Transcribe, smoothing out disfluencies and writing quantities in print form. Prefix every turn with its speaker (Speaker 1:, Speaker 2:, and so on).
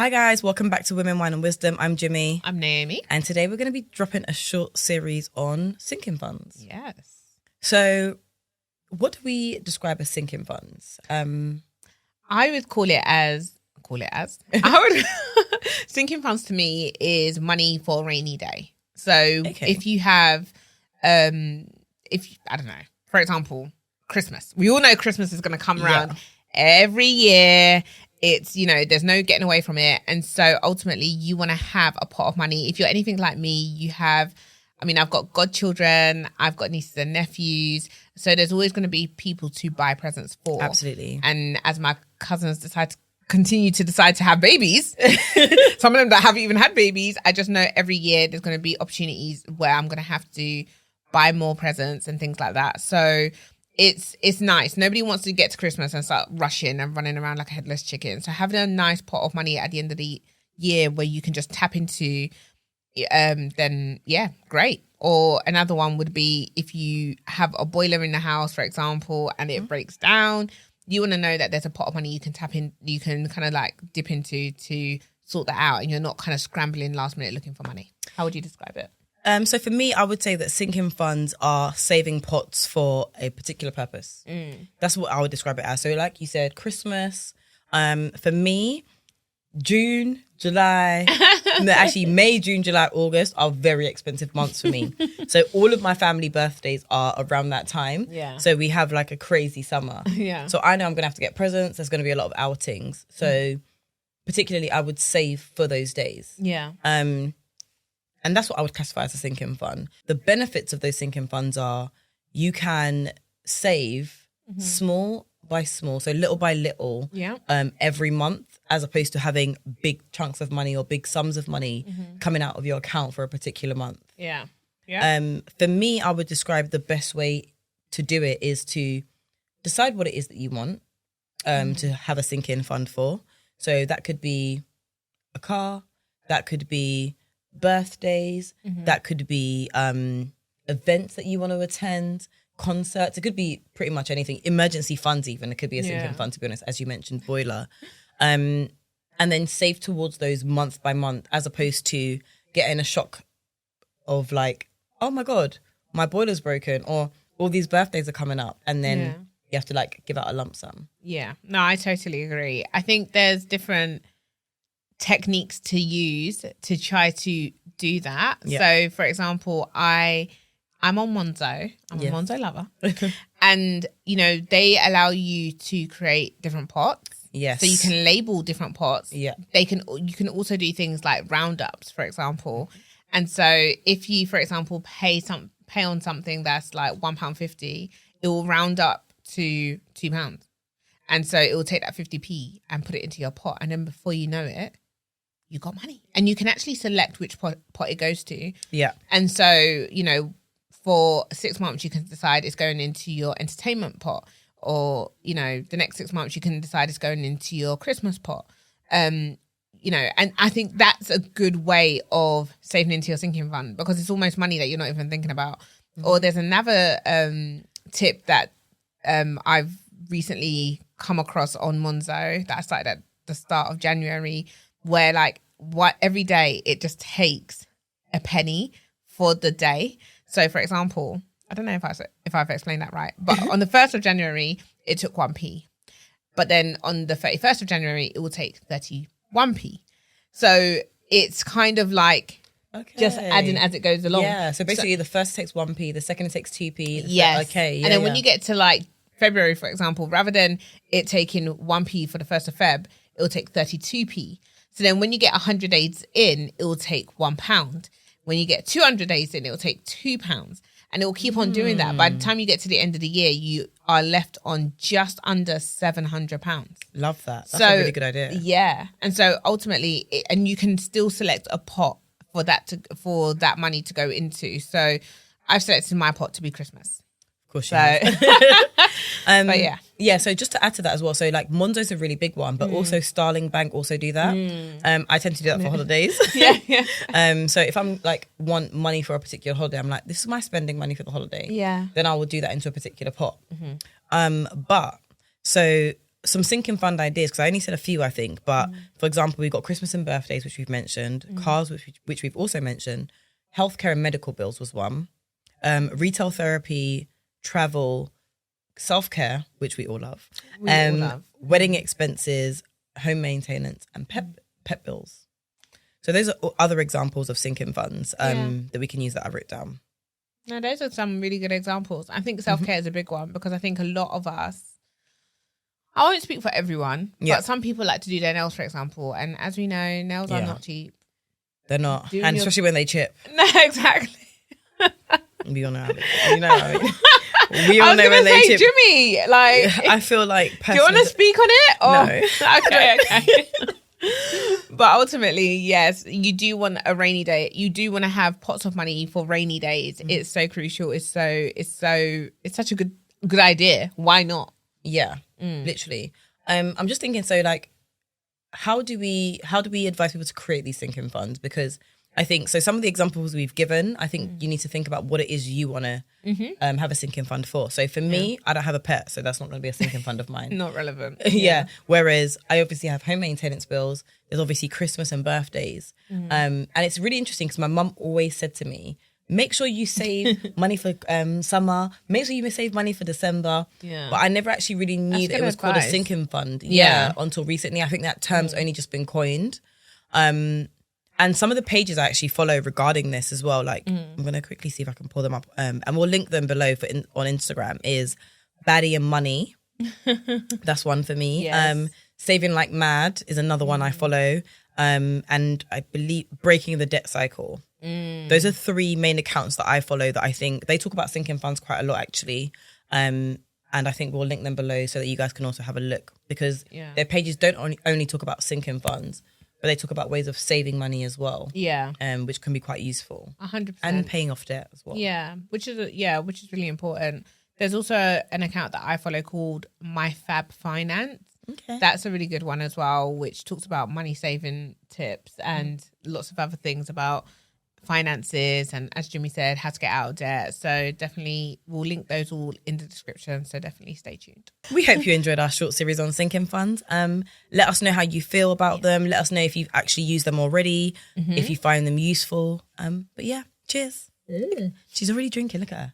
Speaker 1: Hi guys, welcome back to Women, Wine and Wisdom. I'm Jimmy.
Speaker 2: I'm Naomi.
Speaker 1: And today we're going to be dropping a short series on sinking funds.
Speaker 2: Yes.
Speaker 1: So what do we describe as sinking funds?
Speaker 2: I would call it as sinking funds to me is money for a rainy day. So if you have, I don't know, for example, Christmas. We all know Christmas is going to come around every year. It's, there's no getting away from it. And so ultimately you want to have a pot of money. If you're anything like me, you have, I've got godchildren, I've got nieces and nephews. So there's always going to be people to buy presents for.
Speaker 1: Absolutely. continue
Speaker 2: And as my cousins decide to have babies, some of them that haven't even had babies, I just know every year there's going to be opportunities where I'm going to have to buy more presents and things like that. So it's nice. Nobody wants to get to Christmas and start rushing and running around like a headless chicken. So having a nice pot of money at the end of the year where you can just tap into, then great. Or another one would be if you have a boiler in the house, for example, and it breaks down, you want to know that there's a pot of money you can tap in, you can kind of like dip into to sort that out, and you're not kind of scrambling last minute looking for money. How would you describe it?
Speaker 1: So for me, I would say that sinking funds are saving pots for a particular purpose. That's what I would describe it as. So like you said, Christmas. For me, June, July, no, actually May, June, July, August are very expensive months for me. So all of my family birthdays are around that time.
Speaker 2: Yeah.
Speaker 1: So we have like a crazy summer.
Speaker 2: Yeah.
Speaker 1: So I know I'm going to have to get presents. There's going to be a lot of outings. So particularly I would save for those days.
Speaker 2: Yeah.
Speaker 1: And that's what I would classify as a sinking fund. The benefits of those sinking funds are you can save small by small, so little by little, every month, as opposed to having big chunks of money or big sums of money coming out of your account for a particular month.
Speaker 2: Yeah. Yeah.
Speaker 1: For me, I would describe the best way to do it is to decide what it is that you want to have a sinking fund for. So that could be a car, that could be birthdays, that could be events that you want to attend, concerts. It could be pretty much anything. Emergency funds even. It could be a sinking fund, to be honest, as you mentioned, boiler. And then save towards those month by month, as opposed to getting a shock of like, oh my God, my boiler's broken, or all these birthdays are coming up, and then you have to like give out a lump sum.
Speaker 2: Yeah. No, I totally agree. I think there's different techniques to use to try to do that. So for example, I'm on Monzo. I'm a Monzo lover. And they allow you to create different pots.
Speaker 1: Yes.
Speaker 2: So you can label different pots.
Speaker 1: Yeah.
Speaker 2: You can also do things like roundups, for example. And so if you, for example, pay on something that's like £1.50, it will round up to £2. And so it will take that 50p and put it into your pot. And then before you know it, you got money. And you can actually select which pot it goes to. Yeah. And so, for 6 months, you can decide it's going into your entertainment pot. Or, the next 6 months, you can decide it's going into your Christmas pot. And I think that's a good way of saving into your sinking fund, because it's almost money that you're not even thinking about. Or there's another tip that I've recently come across on Monzo that I started at the start of January, where every day it just takes a penny for the day. So for example, I don't know if I've explained that right, but on the 1st of January, it took 1p. But then on the 31st of January, it will take 31p. So it's kind of like just adding as it goes along.
Speaker 1: Yeah, so basically the first takes 1p, the second takes 2p.
Speaker 2: Yes. And then when you get to like February, for example, rather than it taking 1p for the 1st of Feb, it will take 32p. So then when you get 100 days in, it will take £1. When you get 200 days in, it will take £2. And it will keep on doing that. By the time you get to the end of the year, you are left on just under £700.
Speaker 1: Love that. That's a really good idea.
Speaker 2: Yeah. And so ultimately, and you can still select a pot for that money to go into. So I've selected my pot to be Christmas.
Speaker 1: Of course you have. But yeah. Yeah, so just to add to that as well, so like Monzo's a really big one, but also Starling Bank also do that. I tend to do that for holidays. So if I'm like want money for a particular holiday, I'm like, this is my spending money for the holiday. Yeah. Then I will do that into a particular pot. But so some sinking fund ideas, because I only said a few, I think. But for example, we've got Christmas and birthdays, which we've mentioned, cars, which we've also mentioned, healthcare and medical bills was one, retail therapy, travel, self-care, which we all love, wedding expenses, home maintenance, and pet bills. So those are other examples of sinking funds that we can use that I've written down.
Speaker 2: No, those are some really good examples. I think self-care is a big one, because I think a lot of us, I won't speak for everyone, but some people like to do their nails, for example. And as we know, nails are not cheap.
Speaker 1: They're not. And especially when they chip.
Speaker 2: No, exactly.
Speaker 1: We all know how we all know when they chip.
Speaker 2: Jimmy, like,
Speaker 1: I feel like...
Speaker 2: Do you want to speak on it? Or?
Speaker 1: No.
Speaker 2: Okay. But ultimately, yes, you do want a rainy day. You do want to have pots of money for rainy days. It's so crucial. It's such a good idea. Why not?
Speaker 1: Yeah, literally. I'm just thinking, so like, how do we advise people to create these sinking funds? Because I think, so some of the examples we've given, I think you need to think about what it is you want to have a sinking fund for. So for me, I don't have a pet, so that's not going to be a sinking fund of mine.
Speaker 2: Not relevant.
Speaker 1: Yeah. Whereas I obviously have home maintenance bills. There's obviously Christmas and birthdays. And it's really interesting because my mum always said to me, make sure you save money for summer. Make sure you save money for December. Yeah. But I never actually really knew that it was called a sinking fund. Yeah. Until recently. I think that term's only just been coined. And some of the pages I actually follow regarding this as well, like I'm going to quickly see if I can pull them up. And we'll link them below on Instagram, is Baddie and Money. That's one for me. Yes. Saving Like Mad is another one I follow. And I believe Breaking the Debt Cycle. Those are three main accounts that I follow that I think they talk about sinking funds quite a lot, actually. And I think we'll link them below so that you guys can also have a look, because their pages don't only talk about sinking funds, but they talk about ways of saving money as well. Yeah. Which can be quite useful.
Speaker 2: 100%.
Speaker 1: And paying off debt as well.
Speaker 2: Yeah, which is really important. There's also an account that I follow called My Fab Finance. Okay. That's a really good one as well, which talks about money saving tips and lots of other things about finances, and as Jimmy said, how to get out of debt. So definitely we'll link those all in the description, so definitely stay tuned.
Speaker 1: We hope you enjoyed our short series on sinking funds. Let us know how you feel about them. Let us know if you've actually used them already, if you find them useful. But yeah, cheers. She's already drinking, look at her.